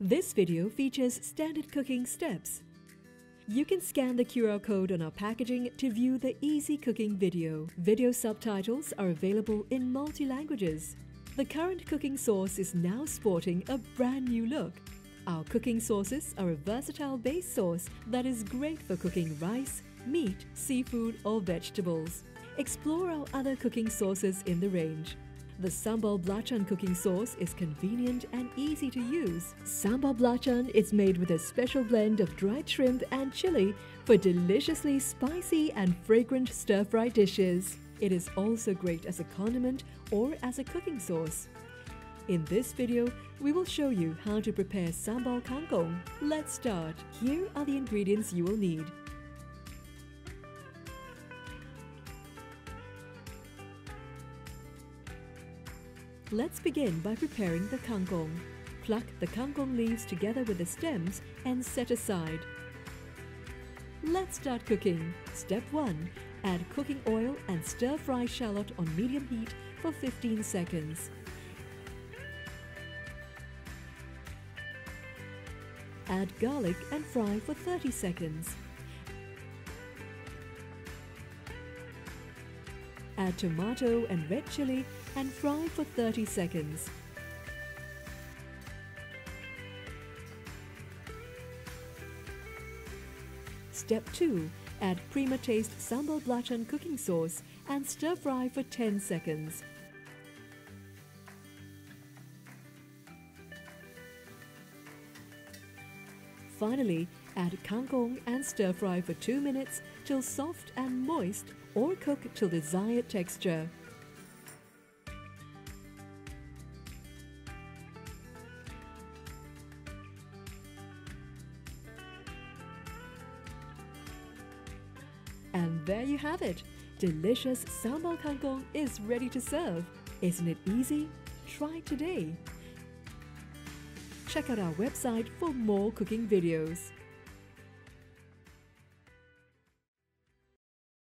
This video features standard cooking steps. You can scan the QR code on our packaging to view the easy cooking video. Video subtitles are available in multi-languages. The current cooking sauce is now sporting a brand new look. Our cooking sauces are a versatile base sauce that is great for cooking rice, meat, seafood or vegetables. Explore our other cooking sauces in the range. The Sambal Belachan cooking sauce is convenient and easy to use. Sambal Belachan is made with a special blend of dried shrimp and chili for deliciously spicy and fragrant stir-fry dishes. It is also great as a condiment or as a cooking sauce. In this video, we will show you how to prepare Sambal Kangkong. Let's start. Here are the ingredients you will need. Let's begin by preparing the kangkong. Pluck the kangkong leaves together with the stems and set aside. Let's start cooking. Step 1. Add cooking oil and stir-fry shallot on medium heat for 15 seconds. Add garlic and fry for 30 seconds. Add tomato and red chili and fry for 30 seconds. Step 2. Add Prima Taste Sambal Belachan cooking sauce and stir fry for 10 seconds. Finally, add kangkong and stir fry for 2 minutes till soft and moist, or cook till desired texture. And there you have it! Delicious Sambal Kangkong is ready to serve. Isn't it easy? Try it today. Check out our website for more cooking videos.